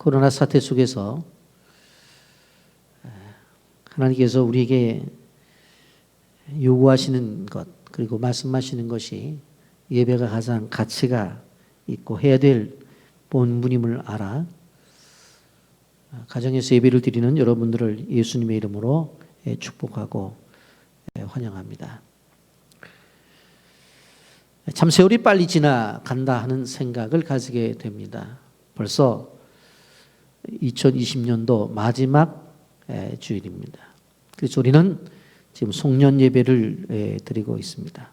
코로나 사태 속에서 하나님께서 우리에게 요구하시는 것, 그리고 말씀하시는 것이 예배가 가장 가치가 있고 해야 될 본분임을 알아 가정에서 예배를 드리는 여러분들을 예수님의 이름으로 축복하고 환영합니다. 참 세월이 빨리 지나간다 하는 생각을 가지게 됩니다. 벌써 2020년도 마지막 주일입니다. 그래서 우리는 지금 송년 예배를 드리고 있습니다.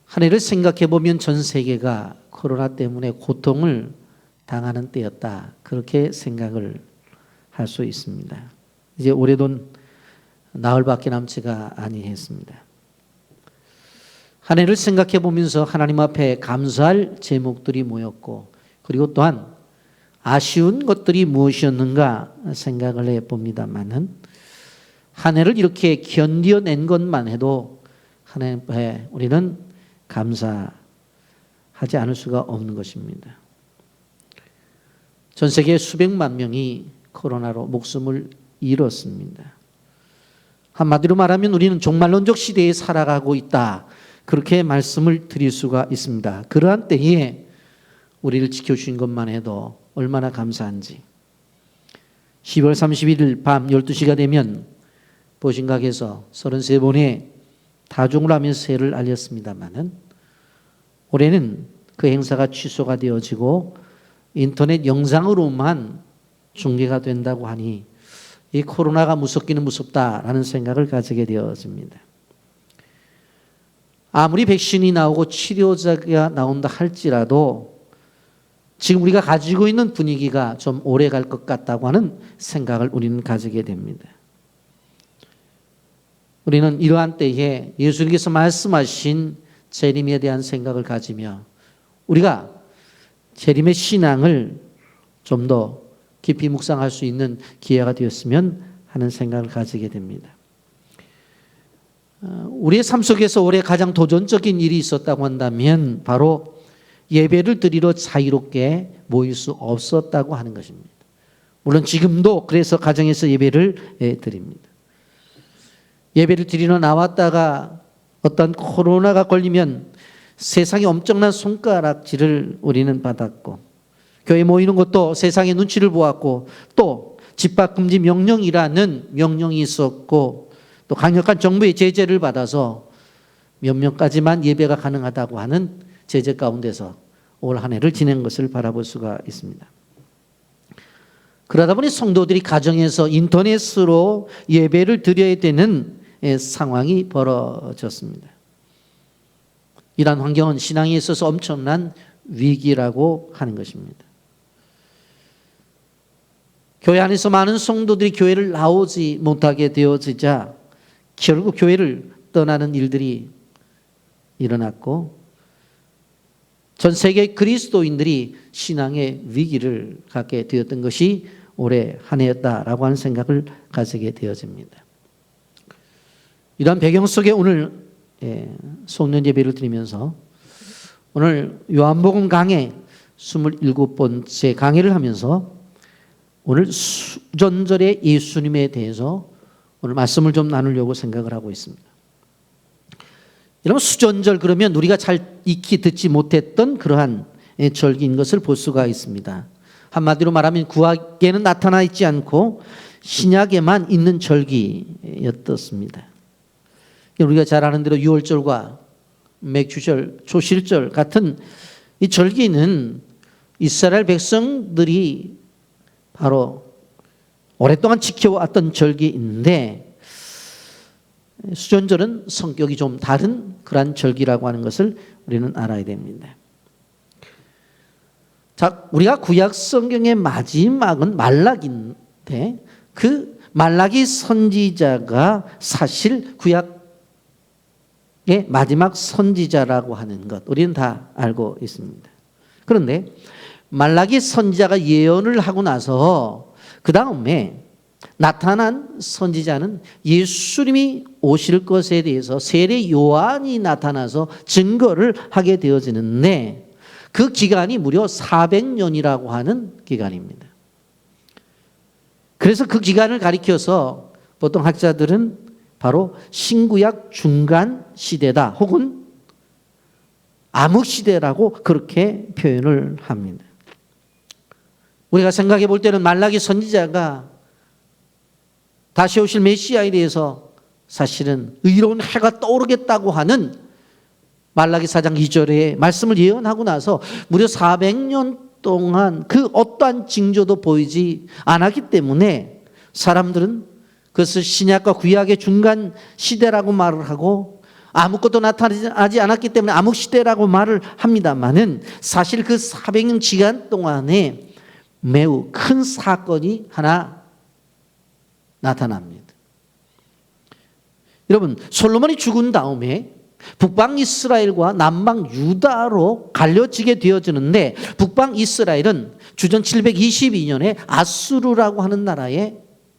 한 해를 생각해 보면 전 세계가 코로나 때문에 고통을 당하는 때였다. 그렇게 생각을 할 수 있습니다. 이제 올해도 나흘밖에 남지가 아니했습니다. 한 해를 생각해 보면서 하나님 앞에 감사할 제목들이 모였고, 그리고 또한 아쉬운 것들이 무엇이었는가 생각을 해봅니다만은 한 해를 이렇게 견뎌낸 것만 해도 하나님 앞에 우리는 감사하지 않을 수가 없는 것입니다. 전 세계 수백만 명이 코로나로 목숨을 잃었습니다. 한마디로 말하면 우리는 종말론적 시대에 살아가고 있다. 그렇게 말씀을 드릴 수가 있습니다. 그러한 때에 우리를 지켜주신 것만 해도 얼마나 감사한지. 12월 31일 밤 12시가 되면 보신각에서 33번의 다중을 하면서 새해를 알렸습니다마는 올해는 그 행사가 취소가 되어지고 인터넷 영상으로만 중계가 된다고 하니 이 코로나가 무섭기는 무섭다라는 생각을 가지게 되어집니다. 아무리 백신이 나오고 치료제가 나온다 할지라도 지금 우리가 가지고 있는 분위기가 좀 오래 갈 것 같다고 하는 생각을 우리는 가지게 됩니다. 우리는 이러한 때에 예수님께서 말씀하신 재림에 대한 생각을 가지며 우리가 재림의 신앙을 좀 더 깊이 묵상할 수 있는 기회가 되었으면 하는 생각을 가지게 됩니다. 우리의 삶 속에서 올해 가장 도전적인 일이 있었다고 한다면 바로 예배를 드리러 자유롭게 모일 수 없었다고 하는 것입니다. 물론 지금도 그래서 가정에서 예배를 드립니다. 예배를 드리러 나왔다가 어떤 코로나가 걸리면 세상에 엄청난 손가락질을 우리는 받았고 교회 모이는 것도 세상의 눈치를 보았고 또 집합금지 명령이라는 명령이 있었고 또 강력한 정부의 제재를 받아서 몇 명까지만 예배가 가능하다고 하는 제재 가운데서 올 한 해를 지낸 것을 바라볼 수가 있습니다. 그러다 보니 성도들이 가정에서 인터넷으로 예배를 드려야 되는 상황이 벌어졌습니다. 이러한 환경은 신앙에 있어서 엄청난 위기라고 하는 것입니다. 교회 안에서 많은 성도들이 교회를 나오지 못하게 되어지자 결국 교회를 떠나는 일들이 일어났고 전 세계 그리스도인들이 신앙의 위기를 갖게 되었던 것이 올해 한 해였다라고 하는 생각을 가지게 되어집니다. 이러한 배경 속에 오늘 송년 예배를 드리면서 오늘 요한복음 강해 27번째 강해를 하면서 오늘 수전절의 예수님에 대해서 오늘 말씀을 좀 나누려고 생각을 하고 있습니다. 여러분 수전절 그러면 우리가 잘 익히 듣지 못했던 그러한 절기인 것을 볼 수가 있습니다. 한마디로 말하면 구약에는 나타나 있지 않고 신약에만 있는 절기였습니다. 우리가 잘 아는 대로 유월절과 맥주절, 초실절 같은 이 절기는 이스라엘 백성들이 바로 오랫동안 지켜왔던 절기인데 수전절은 성격이 좀 다른 그러한 절기라고 하는 것을 우리는 알아야 됩니다. 자, 우리가 구약 성경의 마지막은 말라기인데 그 말라기 선지자가 사실 구약의 마지막 선지자라고 하는 것 우리는 다 알고 있습니다. 그런데 말라기 선지자가 예언을 하고 나서 그 다음에 나타난 선지자는 예수님이 오실 것에 대해서 세례 요한이 나타나서 증거를 하게 되어지는데 그 기간이 무려 400년이라고 하는 기간입니다. 그래서 그 기간을 가리켜서 보통 학자들은 바로 신구약 중간 시대다 혹은 암흑 시대라고 그렇게 표현을 합니다. 우리가 생각해 볼 때는 말라기 선지자가 다시 오실 메시아에 대해서 사실은 의로운 해가 떠오르겠다고 하는 말라기 4장 2절의 말씀을 예언하고 나서 무려 400년 동안 그 어떠한 징조도 보이지 않았기 때문에 사람들은 그것을 신약과 구약의 중간 시대라고 말을 하고 아무것도 나타나지 않았기 때문에 암흑 시대라고 말을 합니다만은 사실 그 400년 기간 동안에 매우 큰 사건이 하나 나타납니다. 여러분, 솔로몬이 죽은 다음에 북방 이스라엘과 남방 유다로 갈려지게 되어지는데 북방 이스라엘은 주전 722년에 아수르라고 하는 나라에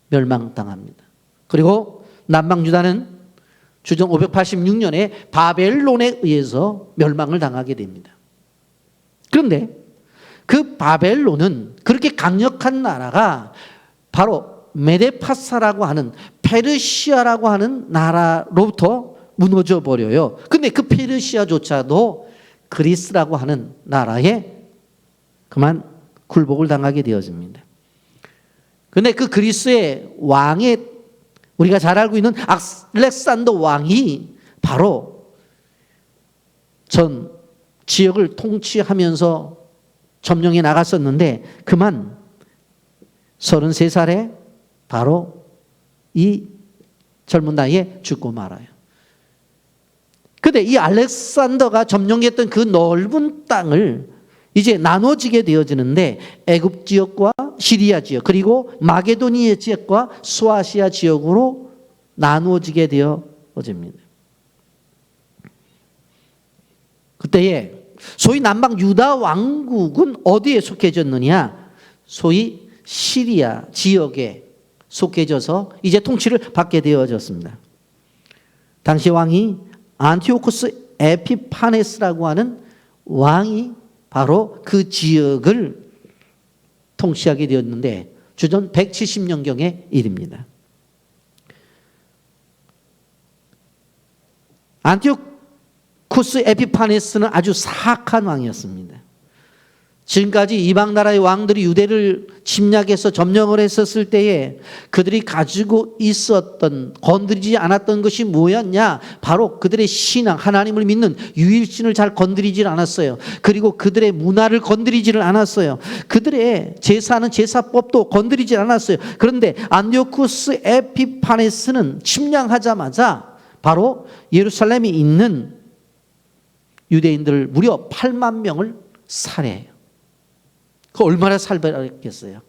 멸망당합니다. 그리고 남방 유다는 주전 586년에 바벨론에 의해서 멸망을 당하게 됩니다. 그런데 그 바벨론은 그렇게 강력한 나라가 바로 메데파사라고 하는 페르시아라고 하는 나라로부터 무너져 버려요. 근데 그 페르시아조차도 그리스라고 하는 나라에 그만 굴복을 당하게 되어집니다. 근데 그 그리스의 왕의 우리가 잘 알고 있는 알렉산더 왕이 바로 전 지역을 통치하면서 점령해 나갔었는데 그만 33살에 바로 이 젊은 나이에 죽고 말아요. 근데 이 알렉산더가 점령했던 그 넓은 땅을 이제 나눠지게 되어지는데 애굽 지역과 시리아 지역 그리고 마게도니아 지역과 소아시아 지역으로 나누어지게 되어집니다. 그때에 소위 남방 유다 왕국은 어디에 속해졌느냐? 소위 시리아 지역에 속해져서 이제 통치를 받게 되어졌습니다. 당시 왕이 안티오코스 에피파네스라고 하는 왕이 바로 그 지역을 통치하게 되었는데 주전 170년경의 일입니다. 안티오코스 에피파네스는 아주 사악한 왕이었습니다. 지금까지 이방 나라의 왕들이 유대를 침략해서 점령을 했었을 때에 그들이 가지고 있었던 건드리지 않았던 것이 뭐였냐? 바로 그들의 신앙, 하나님을 믿는 유일신을 잘 건드리질 않았어요. 그리고 그들의 문화를 건드리지를 않았어요. 그들의 제사는 제사법도 건드리질 않았어요. 그런데 안티오코스 에피파네스는 침략하자마자 바로 예루살렘에 있는 유대인들 무려 8만 명을 살해해요. 그 얼마나 살벌했겠어요.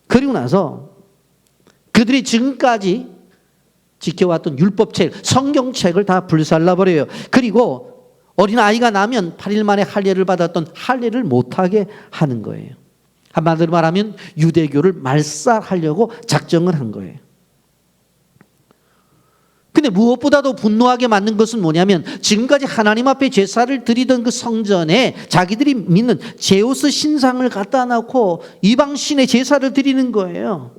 그리고 나서 그들이 지금까지 지켜왔던 율법책, 성경책을 다 불살라버려요. 그리고 어린아이가 나면 8일 만에 할례를 받았던 할례를 못하게 하는 거예요. 한마디로 말하면 유대교를 말살하려고 작정을 한 거예요. 근데 무엇보다도 분노하게 만든 것은 뭐냐면 지금까지 하나님 앞에 제사를 드리던 그 성전에 자기들이 믿는 제우스 신상을 갖다 놓고 이방신의 제사를 드리는 거예요.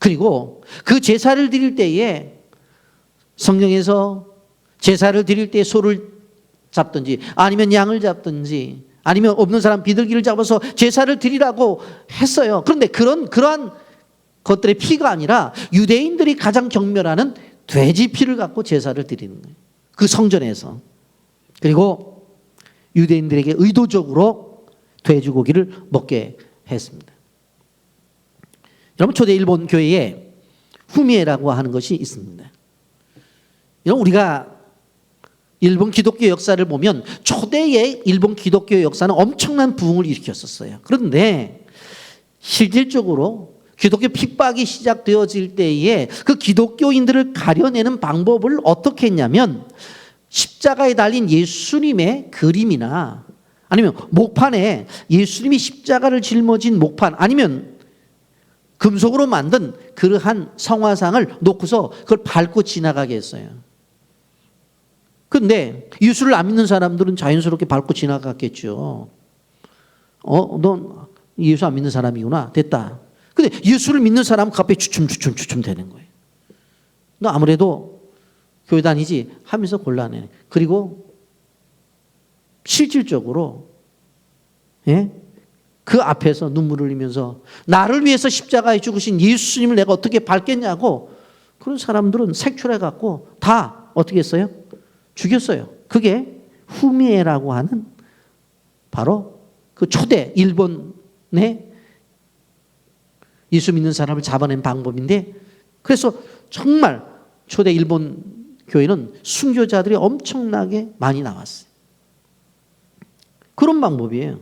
그리고 그 제사를 드릴 때에 성경에서 제사를 드릴 때 소를 잡든지 아니면 양을 잡든지 아니면 없는 사람 비둘기를 잡아서 제사를 드리라고 했어요. 그런데 그러한 것들의 피가 아니라 유대인들이 가장 경멸하는 돼지 피를 갖고 제사를 드리는 거예요. 그 성전에서. 그리고 유대인들에게 의도적으로 돼지고기를 먹게 했습니다. 여러분, 초대 일본 교회에 후미에라고 하는 것이 있습니다. 여러분, 우리가 일본 기독교 역사를 보면 초대의 일본 기독교 역사는 엄청난 부흥을 일으켰었어요. 그런데 실질적으로 기독교 핍박이 시작되어질 때에 그 기독교인들을 가려내는 방법을 어떻게 했냐면 십자가에 달린 예수님의 그림이나 아니면 목판에 예수님이 십자가를 짊어진 목판 아니면 금속으로 만든 그러한 성화상을 놓고서 그걸 밟고 지나가게 했어요. 근데 예수를 안 믿는 사람들은 자연스럽게 밟고 지나갔겠죠. 넌 예수 안 믿는 사람이구나. 됐다. 근데 예수를 믿는 사람은 갑자기 주춤 되는 거예요. 너 아무래도 교회 다니지 하면서 곤란해. 그리고 실질적으로 그 앞에서 눈물을 흘리면서 나를 위해서 십자가에 죽으신 예수님을 내가 어떻게 밟겠냐고 그런 사람들은 색출해갖고 다 어떻게 했어요? 죽였어요. 그게 후미에라고 하는 바로 그 초대 일본의 예수 믿는 사람을 잡아낸 방법인데, 그래서 정말 초대 일본 교회는 순교자들이 엄청나게 많이 나왔어요. 그런 방법이에요.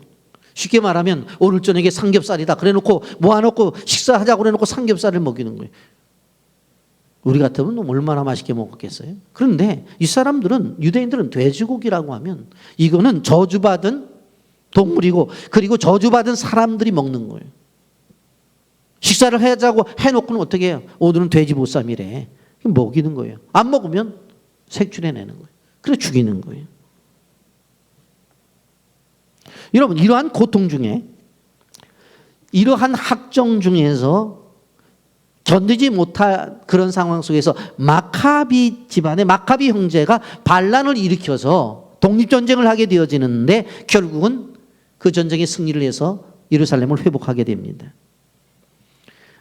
쉽게 말하면 오늘 저녁에 삼겹살이다 그래놓고 모아놓고 식사하자고 그래놓고 삼겹살을 먹이는 거예요. 우리 같으면 얼마나 맛있게 먹었겠어요. 그런데 이 사람들은, 유대인들은 돼지고기라고 하면 이거는 저주받은 동물이고, 그리고 저주받은 사람들이 먹는 거예요. 식사를 하자고 해놓고는 어떻게 해요? 오늘은 돼지보쌈이래. 먹이는 거예요. 안 먹으면 색출해내는 거예요. 그래서 죽이는 거예요. 여러분, 이러한 고통 중에, 이러한 학정 중에서 견디지 못한 그런 상황 속에서 마카비 집안의 마카비 형제가 반란을 일으켜서 독립전쟁을 하게 되어지는데, 결국은 그 전쟁에 승리를 해서 예루살렘을 회복하게 됩니다.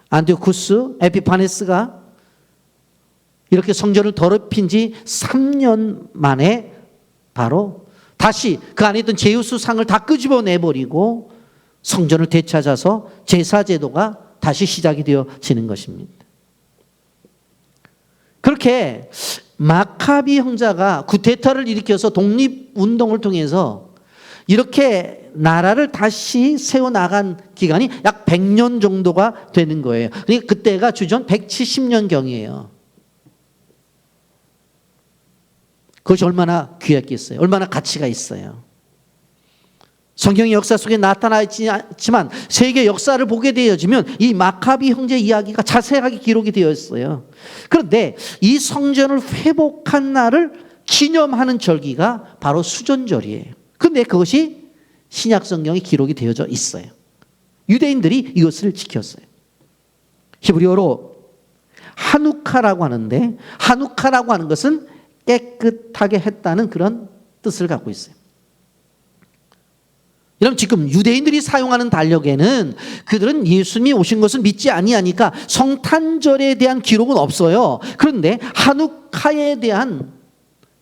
안티오쿠스 에피파네스가 이렇게 성전을 더럽힌 지 3년 만에 바로 다시 그 안에 있던 제우스 상을 다 끄집어내버리고 성전을 되찾아서 제사제도가 다시 시작이 되어지는 것입니다. 그렇게 마카비 형제가 쿠데타를 일으켜서 독립운동을 통해서 이렇게 나라를 다시 세워나간 기간이 약 100년 정도가 되는 거예요. 그러니까 그때가 주전 170년경이에요. 그것이 얼마나 귀했겠어요. 얼마나 가치가 있어요. 성경의 역사 속에 나타나 있지만 세계 역사를 보게 되어지면 이 마카비 형제 이야기가 자세하게 기록이 되어 있어요. 그런데 이 성전을 회복한 날을 기념하는 절기가 바로 수전절이에요. 그런데 그것이 신약 성경에 기록이 되어져 있어요. 유대인들이 이것을 지켰어요. 히브리어로 하누카라고 하는데, 하누카라고 하는 것은 깨끗하게 했다는 그런 뜻을 갖고 있어요. 여러분, 지금 유대인들이 사용하는 달력에는 그들은 예수님이 오신 것을 믿지 아니하니까 성탄절에 대한 기록은 없어요. 그런데 하누카에 대한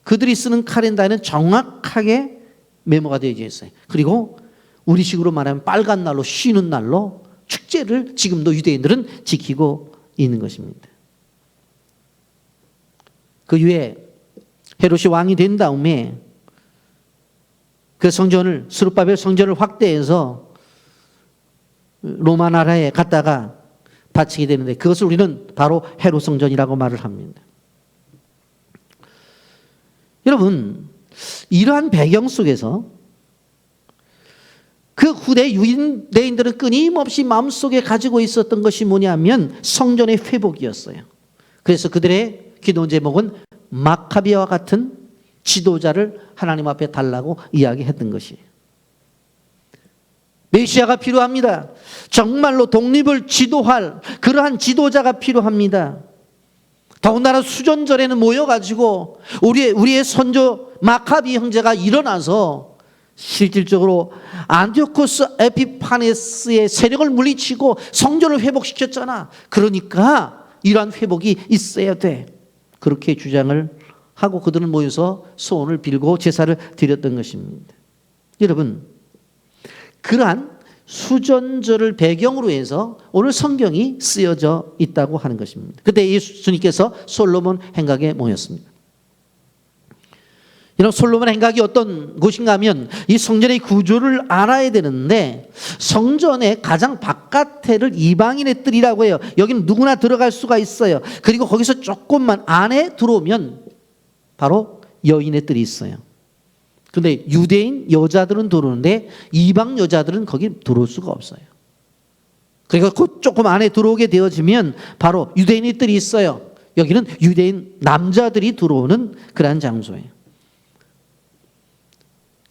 그들이 쓰는 카렌다에는 정확하게 메모가 되어 있어요. 그리고 우리식으로 말하면 빨간 날로, 쉬는 날로 축제를 지금도 유대인들은 지키고 있는 것입니다. 그 후에 헤롯이 왕이 된 다음에 그 성전을, 스룹바벨 성전을 확대해서 로마 나라에 갔다가 바치게 되는데, 그것을 우리는 바로 헤롯 성전이라고 말을 합니다. 여러분, 이러한 배경 속에서 그 후대 유대인들은 끊임없이 마음속에 가지고 있었던 것이 뭐냐면 성전의 회복이었어요. 그래서 그들의 기도 제목은 마카비와 같은 지도자를 하나님 앞에 달라고 이야기했던 것이에요. 메시아가 필요합니다. 정말로 독립을 지도할 그러한 지도자가 필요합니다. 더군다나 수전절에는 모여가지고 우리의 선조 마카비 형제가 일어나서 실질적으로 안티오쿠스 에피파네스의 세력을 물리치고 성전을 회복시켰잖아. 그러니까 이러한 회복이 있어야 돼. 그렇게 주장을 하고 그들은 모여서 소원을 빌고 제사를 드렸던 것입니다. 여러분, 그러한 수전절을 배경으로 해서 오늘 성경이 쓰여져 있다고 하는 것입니다. 그때 예수님께서 솔로몬 행각에 모였습니다. 이런 솔로몬 행각이 어떤 곳인가 하면 이 성전의 구조를 알아야 되는데, 성전의 가장 바깥에를 이방인의 뜰이라고 해요. 여기는 누구나 들어갈 수가 있어요. 그리고 거기서 조금만 안에 들어오면 바로 여인의 뜰이 있어요. 그런데 유대인 여자들은 들어오는데 이방 여자들은 거기 들어올 수가 없어요. 그러니까 조금 안에 들어오게 되어지면 바로 유대인의 뜰이 있어요. 여기는 유대인 남자들이 들어오는 그러한 장소예요.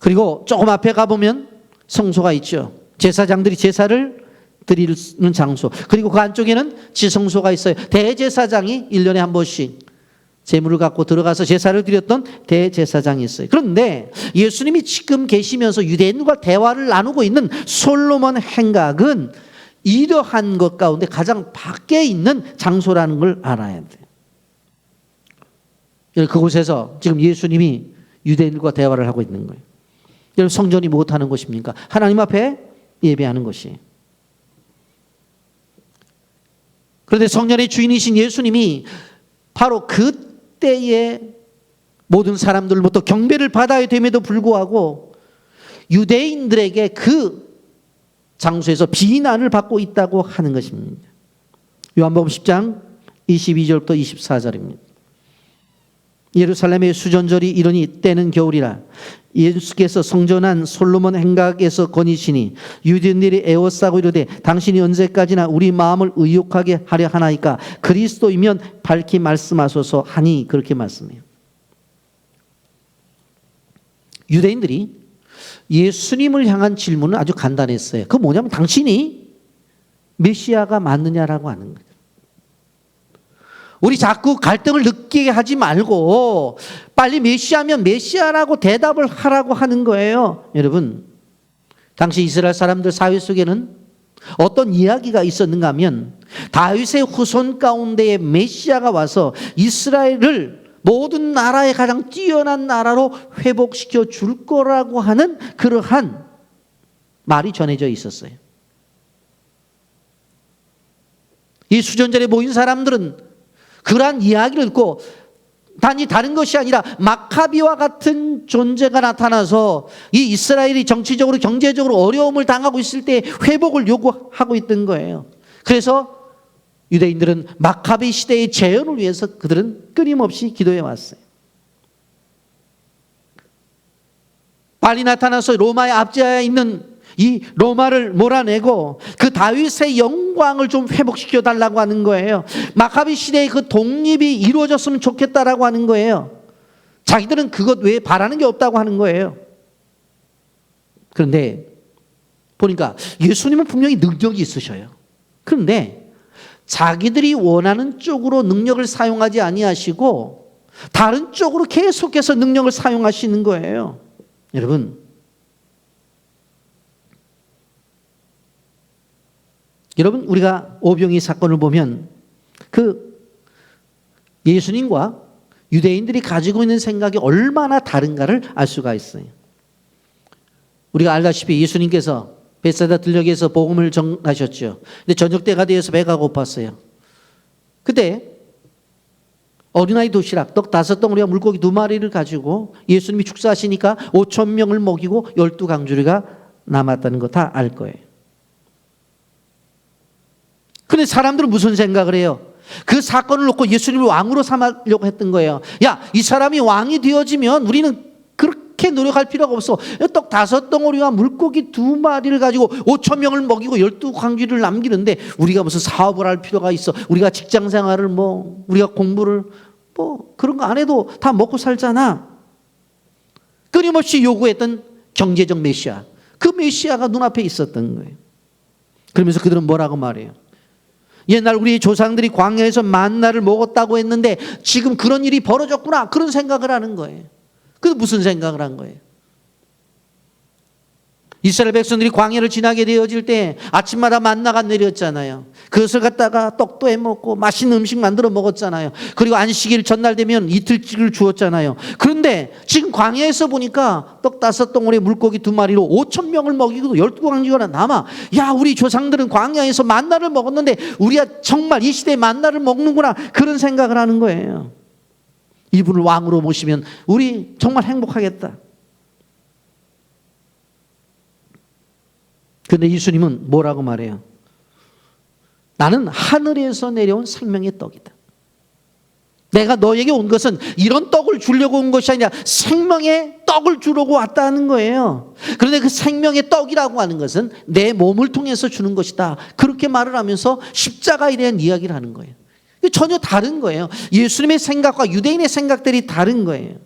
그리고 조금 앞에 가보면 성소가 있죠. 제사장들이 제사를 드리는 장소. 그리고 그 안쪽에는 지성소가 있어요. 대제사장이 1년에 한 번씩 제물을 갖고 들어가서 제사를 드렸던 대제사장이 있어요. 그런데 예수님이 지금 계시면서 유대인과 대화를 나누고 있는 솔로몬 행각은 이러한 것 가운데 가장 밖에 있는 장소라는 걸 알아야 돼요. 그곳에서 지금 예수님이 유대인들과 대화를 하고 있는 거예요. 여러분, 성전이 무엇하는 것입니까? 하나님 앞에 예배하는 것이. 그런데 성전의 주인이신 예수님이 바로 그때에 모든 사람들로부터 경배를 받아야 됨에도 불구하고 유대인들에게 그 장소에서 비난을 받고 있다고 하는 것입니다. 요한복음 10장 22절부터 24절입니다. 예루살렘의 수전절이 이르니 때는 겨울이라 예수께서 성전한 솔로몬 행각에서 거니시니 유대인들이 에워싸고 이르되 당신이 언제까지나 우리 마음을 의욕하게 하려 하나이까 그리스도이면 밝히 말씀하소서 하니 그렇게 말씀해요. 유대인들이 예수님을 향한 질문은 아주 간단했어요. 그건 뭐냐면 당신이 메시아가 맞느냐라고 하는 거예요. 우리 자꾸 갈등을 느끼게 하지 말고 빨리 메시아면 메시아라고 대답을 하라고 하는 거예요. 여러분, 당시 이스라엘 사람들 사회 속에는 어떤 이야기가 있었는가 하면 다윗의 후손 가운데에 메시아가 와서 이스라엘을 모든 나라의 가장 뛰어난 나라로 회복시켜 줄 거라고 하는 그러한 말이 전해져 있었어요. 이 수전절에 모인 사람들은 그러한 이야기를 듣고 단지 다른 것이 아니라 마카비와 같은 존재가 나타나서 이 이스라엘이 정치적으로 경제적으로 어려움을 당하고 있을 때 회복을 요구하고 있던 거예요. 그래서 유대인들은 마카비 시대의 재현을 위해서 그들은 끊임없이 기도해 왔어요. 빨리 나타나서 로마의 압제하에 있는 이 로마를 몰아내고 그 다윗의 영광을 좀 회복시켜 달라고 하는 거예요. 마카비 시대의 그 독립이 이루어졌으면 좋겠다라고 하는 거예요. 자기들은 그것 외에 바라는 게 없다고 하는 거예요. 그런데 보니까 예수님은 분명히 능력이 있으셔요. 그런데 자기들이 원하는 쪽으로 능력을 사용하지 아니하시고 다른 쪽으로 계속해서 능력을 사용하시는 거예요. 여러분, 우리가 오병이 사건을 보면 그 예수님과 유대인들이 가지고 있는 생각이 얼마나 다른가를 알 수가 있어요. 우리가 알다시피 예수님께서 베세다 들녘에서 복음을 전하셨죠. 근데 저녁 때가 되어서 배가 고팠어요. 그때 어린아이 도시락, 떡 5덩어리와 물고기 2마리를 가지고 예수님이 축사하시니까 5,000명을 먹이고 12강주리가 남았다는 거 다 알 거예요. 그런데 사람들은 무슨 생각을 해요? 그 사건을 놓고 예수님을 왕으로 삼으려고 했던 거예요. 야, 이 사람이 왕이 되어지면 우리는 그렇게 노력할 필요가 없어. 떡 5덩어리와 물고기 2마리를 가지고 5,000명을 먹이고 12강주리를 남기는데 우리가 무슨 사업을 할 필요가 있어. 우리가 직장 생활을 우리가 공부를 그런 거 안 해도 다 먹고 살잖아. 끊임없이 요구했던 경제적 메시아. 그 메시아가 눈앞에 있었던 거예요. 그러면서 그들은 뭐라고 말해요? 옛날 우리 조상들이 광야에서 만나를 먹었다고 했는데 지금 그런 일이 벌어졌구나. 그런 생각을 하는 거예요. 그래서 무슨 생각을 한 거예요? 이스라엘 백성들이 광야를 지나게 되어질 때 아침마다 만나가 내렸잖아요. 그것을 갖다가 떡도 해먹고 맛있는 음식 만들어 먹었잖아요. 그리고 안식일 전날 되면 이틀치를 주었잖아요. 그런데 지금 광야에서 보니까 떡 5덩어리 물고기 2마리로 5,000명을 먹이고 12강주가 남아. 야, 우리 조상들은 광야에서 만나를 먹었는데 우리가 정말 이 시대에 만나를 먹는구나. 그런 생각을 하는 거예요. 이분을 왕으로 모시면 우리 정말 행복하겠다. 그런데 예수님은 뭐라고 말해요? 나는 하늘에서 내려온 생명의 떡이다. 내가 너에게 온 것은 이런 떡을 주려고 온 것이 아니라 생명의 떡을 주려고 왔다는 거예요. 그런데 그 생명의 떡이라고 하는 것은 내 몸을 통해서 주는 것이다. 그렇게 말을 하면서 십자가에 대한 이야기를 하는 거예요. 전혀 다른 거예요. 예수님의 생각과 유대인의 생각들이 다른 거예요.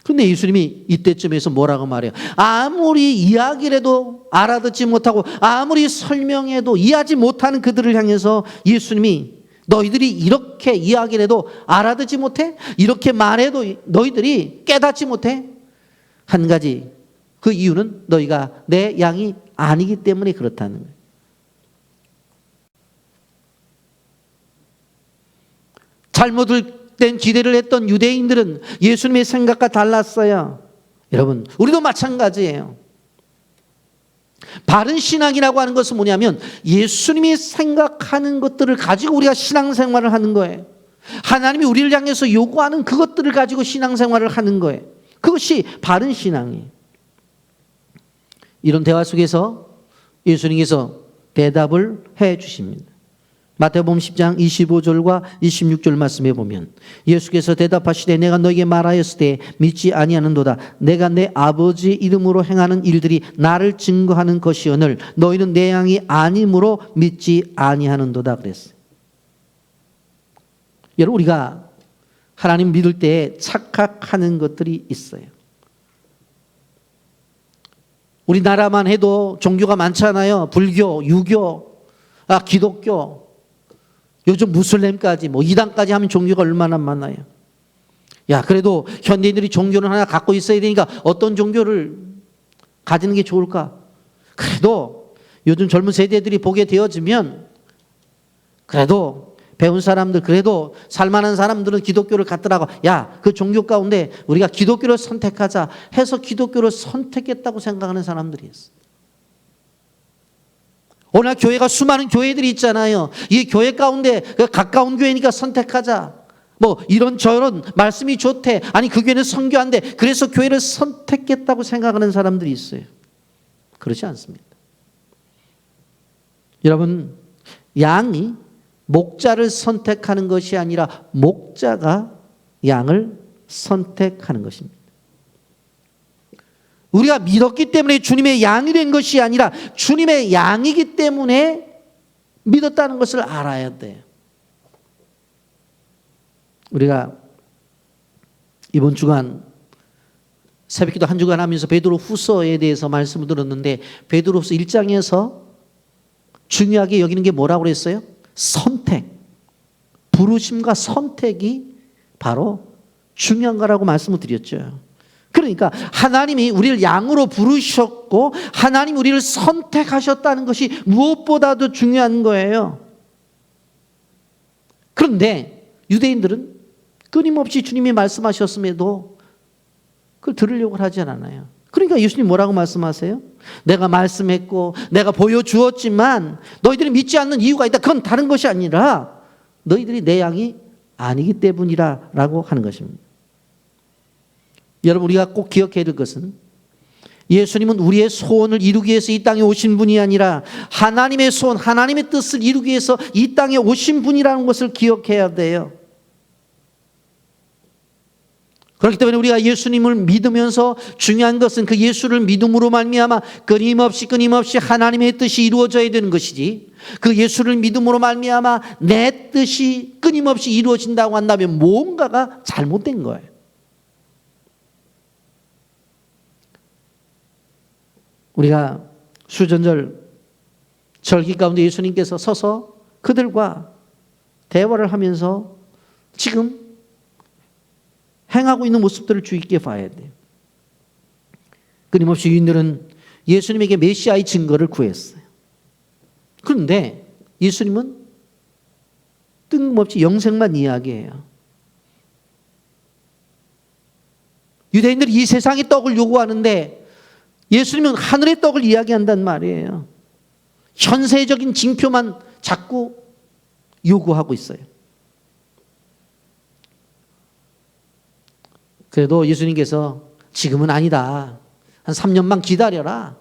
근데 예수님이 이때쯤에서 뭐라고 말해요? 아무리 이야기를 해도 알아듣지 못하고 아무리 설명해도 이해하지 못하는 그들을 향해서 예수님이 너희들이 이렇게 이야기를 해도 알아듣지 못해? 이렇게 말해도 너희들이 깨닫지 못해? 한 가지, 그 이유는 너희가 내 양이 아니기 때문에 그렇다는 거예요. 잘못된 기대를 했던 유대인들은 예수님의 생각과 달랐어요. 여러분, 우리도 마찬가지예요. 바른 신앙이라고 하는 것은 뭐냐면 예수님이 생각하는 것들을 가지고 우리가 신앙생활을 하는 거예요. 하나님이 우리를 향해서 요구하는 그것들을 가지고 신앙생활을 하는 거예요. 그것이 바른 신앙이에요. 이런 대화 속에서 예수님께서 대답을 해 주십니다. 마태복음 10장 25절과 26절 말씀에 보면 예수께서 대답하시되 내가 너에게 말하였을 때 믿지 아니하는도다. 내가 내 아버지 이름으로 행하는 일들이 나를 증거하는 것이오늘 너희는 내 양이 아님으로 믿지 아니하는도다 그랬어요. 여러분, 우리가 하나님 믿을 때 착각하는 것들이 있어요. 우리나라만 해도 종교가 많잖아요. 불교, 유교, 기독교, 요즘 무슬림까지 이단까지 하면 종교가 얼마나 많아요. 야, 그래도 현대인들이 종교는 하나 갖고 있어야 되니까 어떤 종교를 가지는 게 좋을까? 그래도 요즘 젊은 세대들이 보게 되어지면 그래도 배운 사람들, 그래도 살만한 사람들은 기독교를 갖더라고. 야, 그 종교 가운데 우리가 기독교를 선택하자 해서 기독교를 선택했다고 생각하는 사람들이 있어. 오늘 교회가 수많은 교회들이 있잖아요. 이 교회 가운데 가까운 교회니까 선택하자. 이런 저런 말씀이 좋대. 아니, 그 교회는 선교한대. 그래서 교회를 선택했다고 생각하는 사람들이 있어요. 그렇지 않습니다. 여러분, 양이 목자를 선택하는 것이 아니라 목자가 양을 선택하는 것입니다. 우리가 믿었기 때문에 주님의 양이 된 것이 아니라 주님의 양이기 때문에 믿었다는 것을 알아야 돼요. 우리가 이번 주간 새벽기도 한 주간 하면서 베드로 후서에 대해서 말씀을 들었는데 베드로 후서 1장에서 중요하게 여기는 게 뭐라고 그랬어요? 선택. 부르심과 선택이 바로 중요한 거라고 말씀을 드렸죠. 그러니까 하나님이 우리를 양으로 부르셨고 하나님 우리를 선택하셨다는 것이 무엇보다도 중요한 거예요. 그런데 유대인들은 끊임없이 주님이 말씀하셨음에도 그걸 들으려고 하지 않아요. 그러니까 예수님 뭐라고 말씀하세요? 내가 말씀했고 내가 보여주었지만 너희들이 믿지 않는 이유가 있다. 그건 다른 것이 아니라 너희들이 내 양이 아니기 때문이라 라고 하는 것입니다. 여러분, 우리가 꼭 기억해야 될 것은 예수님은 우리의 소원을 이루기 위해서 이 땅에 오신 분이 아니라 하나님의 소원, 하나님의 뜻을 이루기 위해서 이 땅에 오신 분이라는 것을 기억해야 돼요. 그렇기 때문에 우리가 예수님을 믿으면서 중요한 것은 그 예수를 믿음으로 말미암아 끊임없이 하나님의 뜻이 이루어져야 되는 것이지, 그 예수를 믿음으로 말미암아 내 뜻이 끊임없이 이루어진다고 한다면 뭔가가 잘못된 거예요. 우리가 수전절 절기 가운데 예수님께서 서서 그들과 대화를 하면서 지금 행하고 있는 모습들을 주의 깊게 봐야 돼요. 끊임없이 유인들은 예수님에게 메시아의 증거를 구했어요. 그런데 예수님은 뜬금없이 영생만 이야기해요. 유대인들이 이 세상의 떡을 요구하는데 예수님은 하늘의 떡을 이야기한단 말이에요. 현세적인 징표만 자꾸 요구하고 있어요. 그래도 예수님께서 지금은 아니다. 한 3년만 기다려라.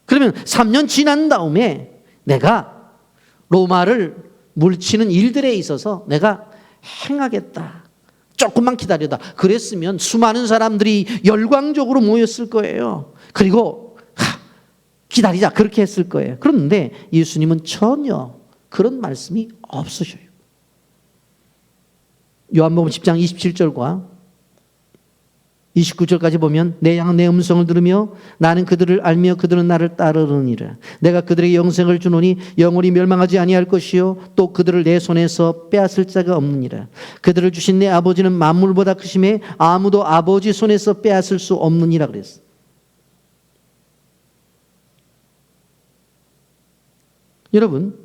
그러면 3년 지난 다음에 내가 로마를 물치는 일들에 있어서 내가 행하겠다. 조금만 기다려다. 그랬으면 수많은 사람들이 열광적으로 모였을 거예요. 그리고 기다리자 그렇게 했을 거예요. 그런데 예수님은 전혀 그런 말씀이 없으셔요. 요한복음 10장 27절과 29절까지 보면 내 양은 내 음성을 들으며 나는 그들을 알며 그들은 나를 따르느니라. 내가 그들에게 영생을 주노니 영원히 멸망하지 아니할 것이요 또 그들을 내 손에서 빼앗을 자가 없느니라. 그들을 주신 내 아버지는 만물보다 크심에 아무도 아버지 손에서 빼앗을 수 없느니라 그랬어. 여러분,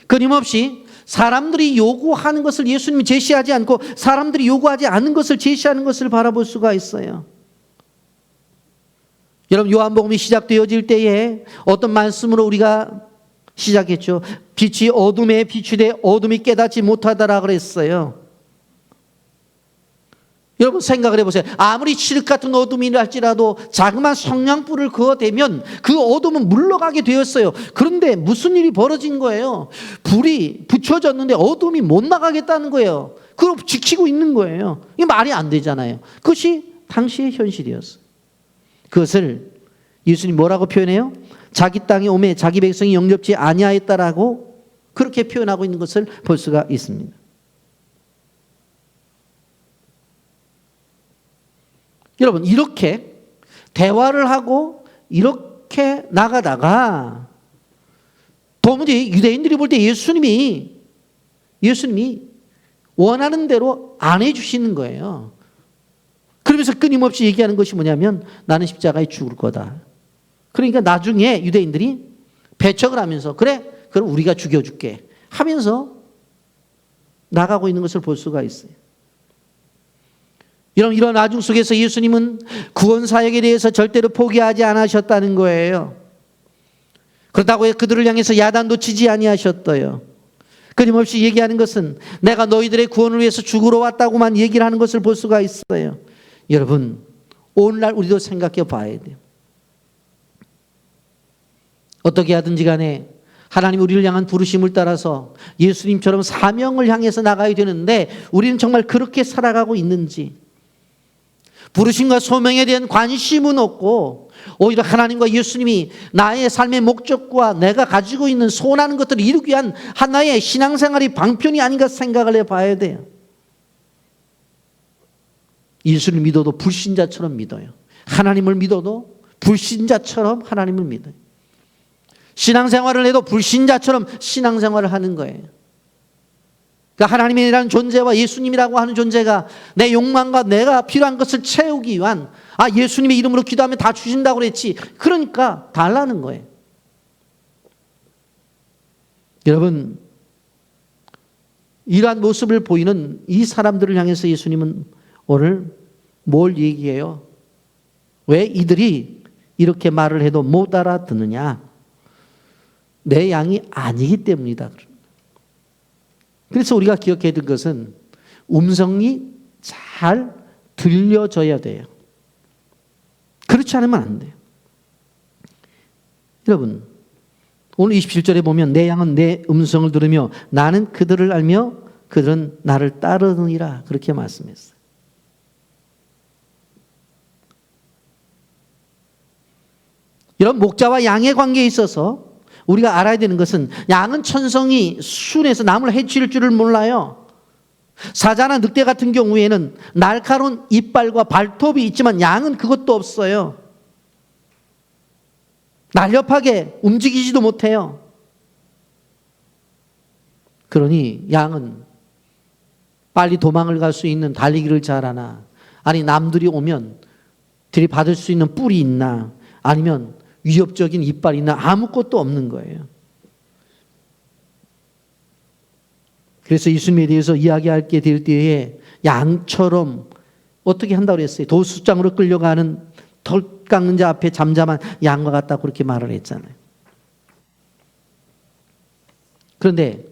끊임없이 사람들이 요구하는 것을 예수님이 제시하지 않고 사람들이 요구하지 않은 것을 제시하는 것을 바라볼 수가 있어요. 여러분, 요한복음이 시작되어질 때에 어떤 말씀으로 우리가 시작했죠. 빛이 어둠에 비추되 어둠이 깨닫지 못하더라 그랬어요. 여러분 생각을 해보세요. 아무리 칠흑 같은 어둠이라 할지라도 자그마한 성냥불을 그어대면 그 어둠은 물러가게 되었어요. 그런데 무슨 일이 벌어진 거예요? 불이 붙여졌는데 어둠이 못 나가겠다는 거예요. 그걸 지키고 있는 거예요. 이게 말이 안 되잖아요. 그것이 당시의 현실이었어요. 그것을 예수님 뭐라고 표현해요? 자기 땅에 오매 자기 백성이 영접지 아니하였다라고 그렇게 표현하고 있는 것을 볼 수가 있습니다. 여러분, 이렇게 대화를 하고 이렇게 나가다가 도무지 유대인들이 볼 때 예수님이 원하는 대로 안 해주시는 거예요. 그러면서 끊임없이 얘기하는 것이 뭐냐면 나는 십자가에 죽을 거다. 그러니까 나중에 유대인들이 배척을 하면서 그래, 그럼 우리가 죽여줄게 하면서 나가고 있는 것을 볼 수가 있어요. 이런 와중 속에서 예수님은 구원 사역에 대해서 절대로 포기하지 않으셨다는 거예요. 그렇다고 그들을 향해서 야단도 치지 아니하셨어요. 끊임없이 얘기하는 것은 내가 너희들의 구원을 위해서 죽으러 왔다고만 얘기를 하는 것을 볼 수가 있어요. 여러분, 오늘날 우리도 생각해 봐야 돼요. 어떻게 하든지 간에 하나님 우리를 향한 부르심을 따라서 예수님처럼 사명을 향해서 나가야 되는데 우리는 정말 그렇게 살아가고 있는지, 부르심과 소명에 대한 관심은 없고 오히려 하나님과 예수님이 나의 삶의 목적과 내가 가지고 있는 소원하는 것들을 이루기 위한 하나의 신앙생활이 방편이 아닌가 생각을 해봐야 돼요. 예수를 믿어도 불신자처럼 믿어요. 하나님을 믿어도 불신자처럼 하나님을 믿어요. 신앙생활을 해도 불신자처럼 신앙생활을 하는 거예요. 그러니까 하나님이라는 존재와 예수님이라고 하는 존재가 내 욕망과 내가 필요한 것을 채우기 위한, 예수님의 이름으로 기도하면 다 주신다고 그랬지, 그러니까 달라는 거예요. 여러분, 이러한 모습을 보이는 이 사람들을 향해서 예수님은 오늘 뭘 얘기해요? 왜 이들이 이렇게 말을 해도 못 알아듣느냐? 내 양이 아니기 때문이다. 그래서 우리가 기억해야 될 것은 음성이 잘 들려져야 돼요. 그렇지 않으면 안 돼요. 여러분, 오늘 27절에 보면 내 양은 내 음성을 들으며 나는 그들을 알며 그들은 나를 따르느니라 그렇게 말씀했어요. 이런 목자와 양의 관계에 있어서 우리가 알아야 되는 것은 양은 천성이 순해서 남을 해칠 줄을 몰라요. 사자나 늑대 같은 경우에는 날카로운 이빨과 발톱이 있지만 양은 그것도 없어요. 날렵하게 움직이지도 못해요. 그러니 양은 빨리 도망을 갈 수 있는 달리기를 잘하나, 아니 남들이 오면 들이받을 수 있는 뿔이 있나, 아니면 위협적인 이빨이 있나, 아무것도 없는 거예요. 그래서 예수님에 대해서 이야기하게 될 때에 양처럼 어떻게 한다고 그랬어요? 도수장으로 끌려가는 털 깎는 자 앞에 잠잠한 양과 같다고 그렇게 말을 했잖아요. 그런데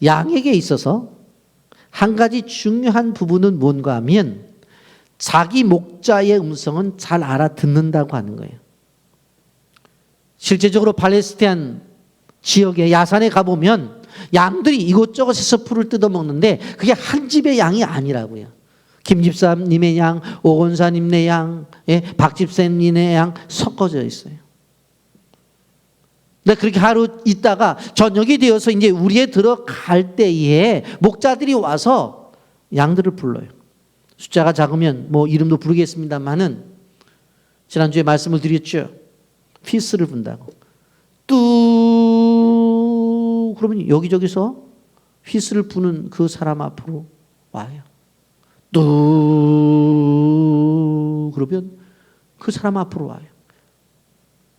양에게 있어서 한 가지 중요한 부분은 뭔가 하면 자기 목자의 음성은 잘 알아듣는다고 하는 거예요. 실제적으로 팔레스타인 지역의 야산에 가보면 양들이 이곳저곳에서 풀을 뜯어먹는데 그게 한 집의 양이 아니라고요. 김 집사님의 양, 오 권사님의 양, 박 집사님의 양 섞어져 있어요. 근데 그렇게 하루 있다가 저녁이 되어서 이제 우리에 들어갈 때에 목자들이 와서 양들을 불러요. 숫자가 작으면 뭐 이름도 부르겠습니다만은 지난주에 말씀을 드렸죠. 휘스를 분다고. 뚜 그러면 여기저기서 휘스를 부는 그 사람 앞으로 와요. 뚜 그러면 그 사람 앞으로 와요.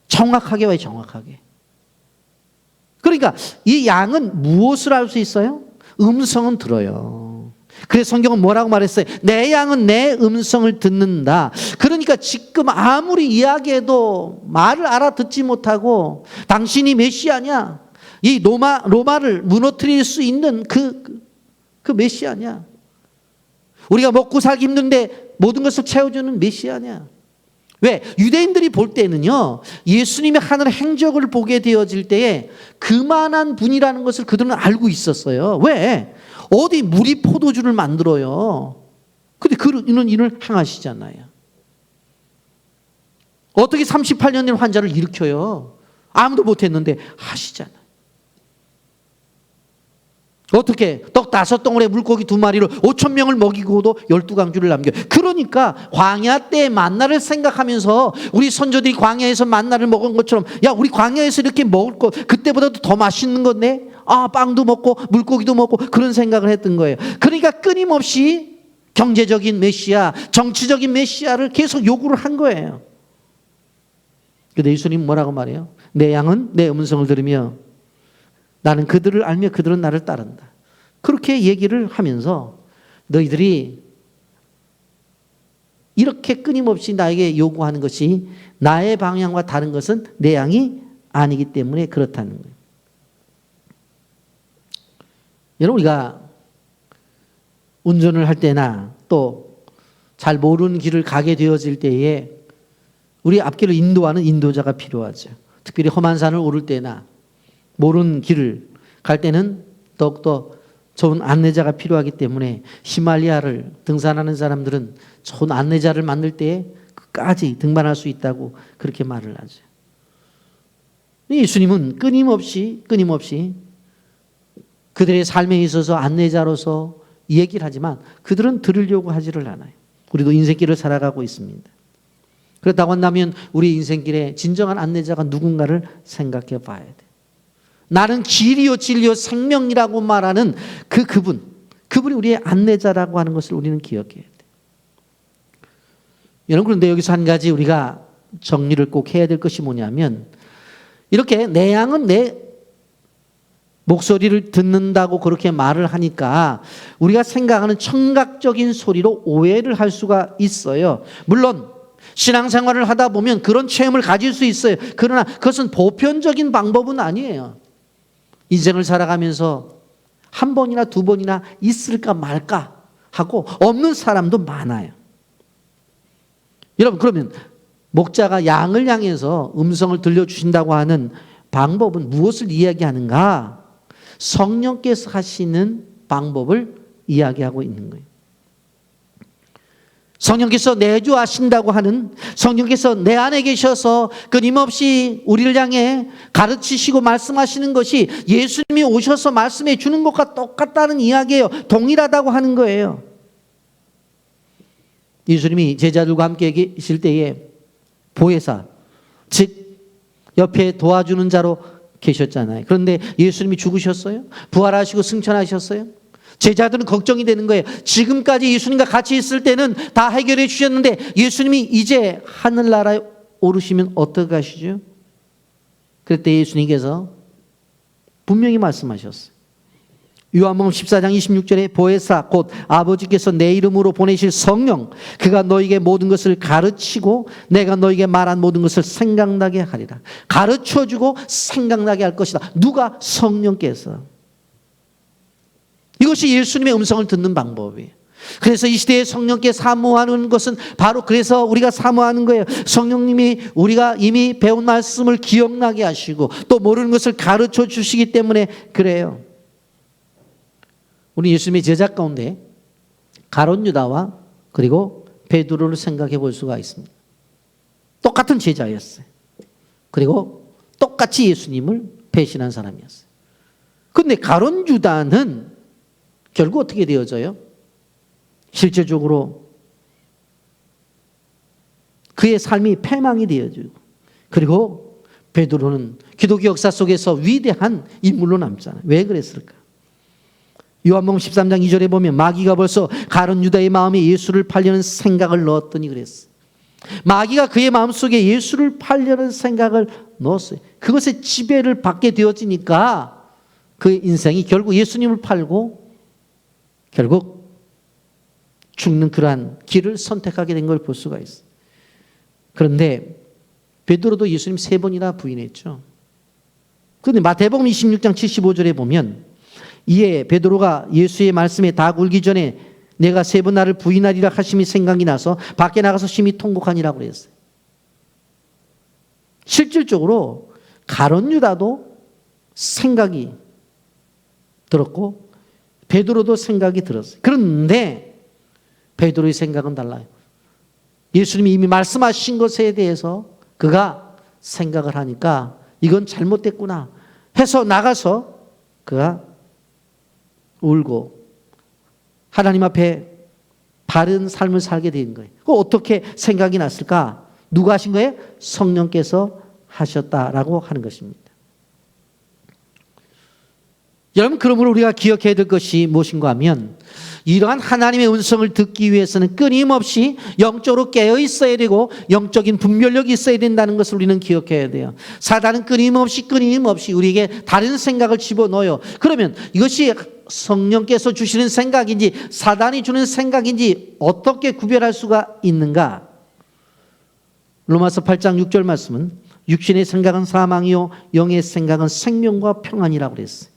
정확하게 와요. 정확하게. 그러니까 이 양은 무엇을 알 수 있어요? 음성은 들어요. 그래서 성경은 뭐라고 말했어요? 내 양은 내 음성을 듣는다. 그러니까 지금 아무리 이야기해도 말을 알아듣지 못하고 당신이 메시아냐? 이 로마를 무너뜨릴 수 있는 그 메시아냐? 우리가 먹고 살기 힘든데 모든 것을 채워주는 메시아냐? 왜? 유대인들이 볼 때는요, 예수님의 하늘의 행적을 보게 되어질 때에 그만한 분이라는 것을 그들은 알고 있었어요. 왜? 어디 물이 포도주를 만들어요. 근데 그런 일을 행하시잖아요. 어떻게 38년 된 환자를 일으켜요? 아무도 못했는데 하시잖아요. 어떻게 떡 5덩어리에 물고기 2마리로 5,000명을 먹이고도 12강주를 남겨요. 그러니까 광야 때의 만나를 생각하면서 우리 선조들이 광야에서 만나를 먹은 것처럼, 야, 우리 광야에서 이렇게 먹을 거 그때보다도 더 맛있는 건데, 아, 빵도 먹고 물고기도 먹고, 그런 생각을 했던 거예요. 그러니까 끊임없이 경제적인 메시아, 정치적인 메시아를 계속 요구를 한 거예요. 근데 예수님 뭐라고 말해요? 내 양은 내 음성을 들으며 나는 그들을 알며 그들은 나를 따른다. 그렇게 얘기를 하면서 너희들이 이렇게 끊임없이 나에게 요구하는 것이 나의 방향과 다른 것은 내 양이 아니기 때문에 그렇다는 거예요. 여러분, 우리가 운전을 할 때나 또 잘 모르는 길을 가게 되어질 때에 우리 앞길을 인도하는 인도자가 필요하죠. 특별히 험한 산을 오를 때나 모르는 길을 갈 때는 더욱더 좋은 안내자가 필요하기 때문에 히말라야를 등산하는 사람들은 좋은 안내자를 만날 때에 끝까지 등반할 수 있다고 그렇게 말을 하죠. 예수님은 끊임없이 그들의 삶에 있어서 안내자로서 얘기를 하지만 그들은 들으려고 하지를 않아요. 우리도 인생길을 살아가고 있습니다. 그렇다고 한다면 우리 인생길에 진정한 안내자가 누군가를 생각해 봐야 돼요. 나는 길이요 진리요 생명이라고 말하는 그분이 우리의 안내자라고 하는 것을 우리는 기억해야 돼요. 여러분, 그런데 여기서 한 가지 우리가 정리를 꼭 해야 될 것이 뭐냐면, 이렇게 내 양은 내 목소리를 듣는다고 그렇게 말을 하니까 우리가 생각하는 청각적인 소리로 오해를 할 수가 있어요. 물론 신앙생활을 하다 보면 그런 체험을 가질 수 있어요. 그러나 그것은 보편적인 방법은 아니에요. 인생을 살아가면서 한 번이나 두 번이나 있을까 말까 하고 없는 사람도 많아요. 여러분, 그러면 목자가 양을 향해서 음성을 들려주신다고 하는 방법은 무엇을 이야기하는가? 성령께서 하시는 방법을 이야기하고 있는 거예요. 성령께서 내주하신다고 하는, 성령께서 내 안에 계셔서 끊임없이 우리를 향해 가르치시고 말씀하시는 것이 예수님이 오셔서 말씀해 주는 것과 똑같다는 이야기예요. 동일하다고 하는 거예요. 예수님이 제자들과 함께 계실 때에 보혜사, 즉 옆에 도와주는 자로 계셨잖아요. 그런데 예수님이 죽으셨어요? 부활하시고 승천하셨어요? 제자들은 걱정이 되는 거예요. 지금까지 예수님과 같이 있을 때는 다 해결해 주셨는데 예수님이 이제 하늘나라에 오르시면 어떻게 하시죠? 그때 예수님께서 분명히 말씀하셨어요. 요한복음 14장 26절에 보혜사 곧 아버지께서 내 이름으로 보내실 성령, 그가 너에게 모든 것을 가르치고 내가 너에게 말한 모든 것을 생각나게 하리라. 가르쳐주고 생각나게 할 것이다. 누가? 성령께서. 이것이 예수님의 음성을 듣는 방법이에요. 그래서 이 시대에 성령께 사모하는 것은 바로 그래서 우리가 사모하는 거예요. 성령님이 우리가 이미 배운 말씀을 기억나게 하시고 또 모르는 것을 가르쳐 주시기 때문에 그래요. 우리 예수님의 제자 가운데 가룟 유다와 그리고 베드로를 생각해 볼 수가 있습니다. 똑같은 제자였어요. 그리고 똑같이 예수님을 배신한 사람이었어요. 그런데 가룟 유다는 결국 어떻게 되어져요? 실제적으로 그의 삶이 패망이 되어지고, 그리고 베드로는 기독교 역사 속에서 위대한 인물로 남잖아요. 왜 그랬을까? 요한복음 13장 2절에 보면 마귀가 벌써 가룟 유다의 마음에 예수를 팔려는 생각을 넣었더니 그랬어요. 마귀가 그의 마음속에 예수를 팔려는 생각을 넣었어요. 그것에 지배를 받게 되어지니까 그의 인생이 결국 예수님을 팔고 결국 죽는 그러한 길을 선택하게 된 걸 볼 수가 있어요. 그런데 베드로도 예수님 3번이나 부인했죠. 그런데 마태복음 26장 75절에 보면 이에 베드로가 예수의 말씀에 다 굴기 전에 내가 3번 나를 부인하리라 하심이 생각이 나서 밖에 나가서 심히 통곡하니라고 그랬어요. 실질적으로 가룟 유다도 생각이 들었고 베드로도 생각이 들었어요. 그런데 베드로의 생각은 달라요. 예수님이 이미 말씀하신 것에 대해서 그가 생각을 하니까 이건 잘못됐구나 해서 나가서 그가 울고 하나님 앞에 바른 삶을 살게 된 거예요. 어떻게 생각이 났을까? 누가 하신 거예요? 성령께서 하셨다라고 하는 것입니다. 여러분, 그러므로 우리가 기억해야 될 것이 무엇인가 하면 이러한 하나님의 음성을 듣기 위해서는 끊임없이 영적으로 깨어 있어야 되고 영적인 분별력이 있어야 된다는 것을 우리는 기억해야 돼요. 사단은 끊임없이 우리에게 다른 생각을 집어넣어요. 그러면 이것이 성령께서 주시는 생각인지 사단이 주는 생각인지 어떻게 구별할 수가 있는가? 로마서 8장 6절 말씀은 육신의 생각은 사망이요 영의 생각은 생명과 평안이라고 그랬어요.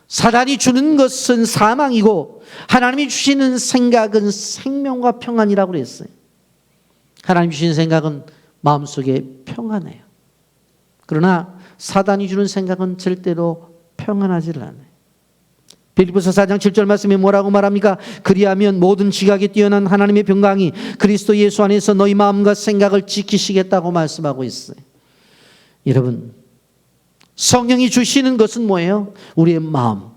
사단이 주는 것은 사망이고 하나님이 주시는 생각은 생명과 평안이라고 그랬어요. 하나님 주시는 생각은 마음속에 평안해요. 그러나 사단이 주는 생각은 절대로 평안하지 않아요. 빌립보서 4장 7절 말씀에 뭐라고 말합니까? 그리하면 모든 지각에 뛰어난 하나님의 평강이 그리스도 예수 안에서 너희 마음과 생각을 지키시겠다고 말씀하고 있어요. 여러분, 성령이 주시는 것은 뭐예요? 우리의 마음.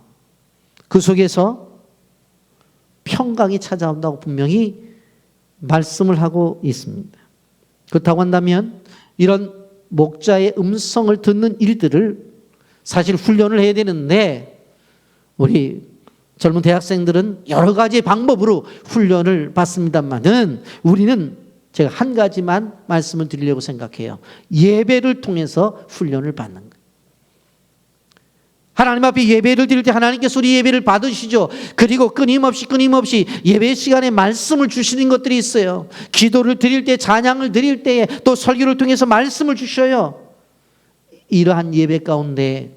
그 속에서 평강이 찾아온다고 분명히 말씀을 하고 있습니다. 그렇다고 한다면 이런 목자의 음성을 듣는 일들을 사실 훈련을 해야 되는데 우리 젊은 대학생들은 여러 가지 방법으로 훈련을 받습니다만은 우리는 제가 한 가지만 말씀을 드리려고 생각해요. 예배를 통해서 훈련을 받는 거예요. 하나님 앞에 예배를 드릴 때 하나님께서 우리 예배를 받으시죠. 그리고 끊임없이 예배 시간에 말씀을 주시는 것들이 있어요. 기도를 드릴 때, 찬양을 드릴 때, 또 설교를 통해서 말씀을 주셔요. 이러한 예배 가운데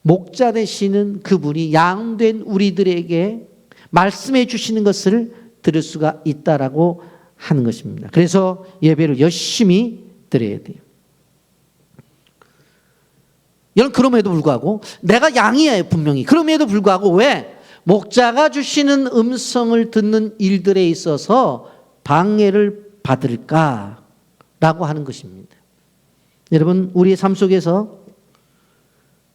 목자 되시는 그분이 양된 우리들에게 말씀해 주시는 것을 들을 수가 있다라고 하는 것입니다. 그래서 예배를 열심히 드려야 돼요. 여러분, 그럼에도 불구하고 내가 양이에요, 분명히. 그럼에도 불구하고 왜? 목자가 주시는 음성을 듣는 일들에 있어서 방해를 받을까라고 하는 것입니다. 여러분, 우리의 삶 속에서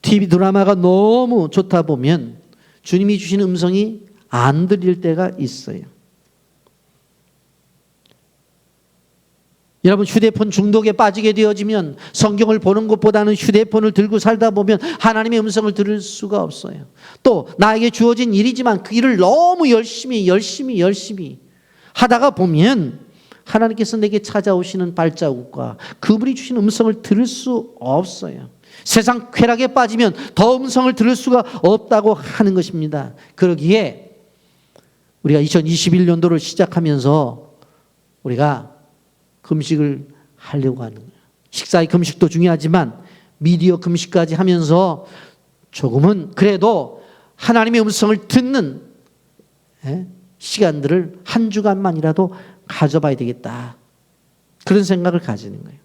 TV 드라마가 너무 좋다 보면 주님이 주시는 음성이 안 들릴 때가 있어요. 여러분, 휴대폰 중독에 빠지게 되어지면 성경을 보는 것보다는 휴대폰을 들고 살다 보면 하나님의 음성을 들을 수가 없어요. 또 나에게 주어진 일이지만 그 일을 너무 열심히 하다가 보면 하나님께서 내게 찾아오시는 발자국과 그분이 주신 음성을 들을 수 없어요. 세상 쾌락에 빠지면 더 음성을 들을 수가 없다고 하는 것입니다. 그러기에 우리가 2021년도를 시작하면서 우리가 금식을 하려고 하는 거예요. 식사의 금식도 중요하지만 미디어 금식까지 하면서 조금은 그래도 하나님의 음성을 듣는 시간들을 한 주간만이라도 가져봐야 되겠다. 그런 생각을 가지는 거예요.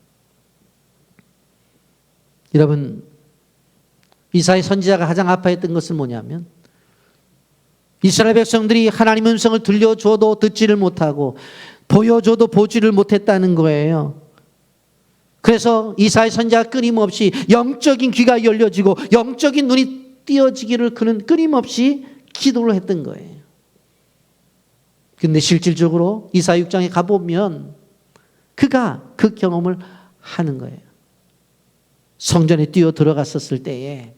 여러분, 이사야 선지자가 가장 아파했던 것은 뭐냐면 이스라엘 백성들이 하나님의 음성을 들려줘도 듣지를 못하고 보여줘도 보지를 못했다는 거예요. 그래서 이사야 선지자가 끊임없이 영적인 귀가 열려지고 영적인 눈이 띄어지기를 그는 끊임없이 기도를 했던 거예요. 그런데 실질적으로 이사야 6장에 가보면 그가 그 경험을 하는 거예요. 성전에 뛰어 들어갔었을 때에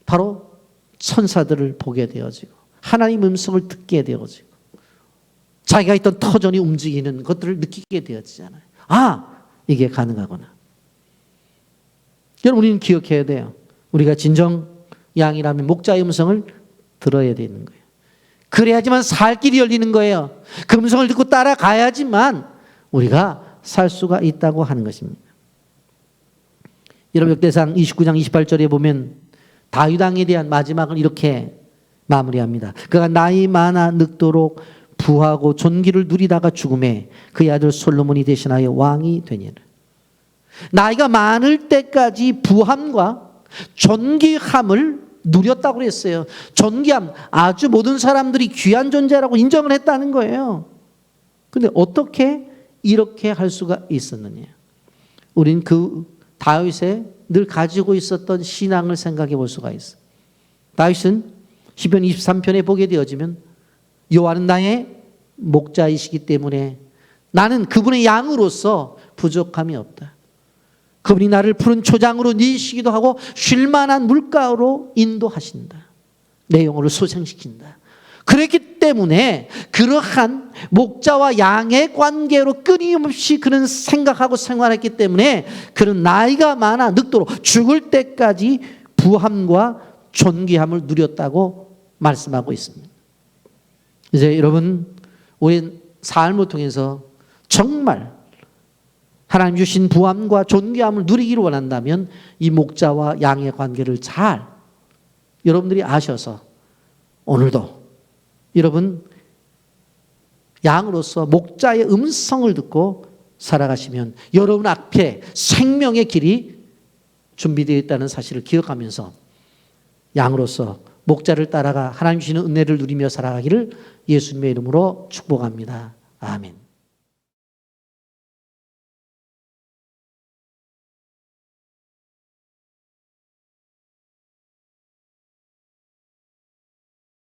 바로 천사들을 보게 되어지고 하나님의 음성을 듣게 되어지고 자기가 있던 터전이 움직이는 것들을 느끼게 되어지잖아요. 아, 이게 가능하구나. 여러분, 우리는 기억해야 돼요. 우리가 진정 양이라면 목자의 음성을 들어야 되는 거예요. 그래야지만 살 길이 열리는 거예요. 그 음성을 듣고 따라가야지만 우리가 살 수가 있다고 하는 것입니다. 여러분, 역대상 29장 28절에 보면 다윗 왕에 대한 마지막을 이렇게 마무리합니다. 그가 나이 많아 늙도록 부하고 존귀를 누리다가 죽음에 그의 아들 솔로몬이 대신하여 왕이 되니라. 나이가 많을 때까지 부함과 존귀함을 누렸다고 그랬어요. 존귀함, 아주 모든 사람들이 귀한 존재라고 인정을 했다는 거예요. 그런데 어떻게 이렇게 할 수가 있었느냐? 우린 그 다윗의 늘 가지고 있었던 신앙을 생각해 볼 수가 있어요. 다윗은 시편 23편에 보게 되어지면 여호와는 나의 목자이시기 때문에 나는 그분의 양으로서 부족함이 없다. 그분이 나를 푸른 초장으로 니시기도 하고 쉴만한 물가로 인도하신다. 내 영혼을 소생시킨다. 그렇기 때문에 그러한 목자와 양의 관계로 끊임없이 그는 생각하고 생활했기 때문에 그는 나이가 많아 늙도록 죽을 때까지 부함과 존귀함을 누렸다고 말씀하고 있습니다. 이제 여러분, 우리 삶을 통해서 정말 하나님 주신 부함과 존귀함을 누리기를 원한다면 이 목자와 양의 관계를 잘 여러분들이 아셔서 오늘도 여러분 양으로서 목자의 음성을 듣고 살아가시면 여러분 앞에 생명의 길이 준비되어 있다는 사실을 기억하면서 양으로서 목자를 따라가 하나님 주시는 은혜를 누리며 살아가기를 예수님의 이름으로 축복합니다. 아멘.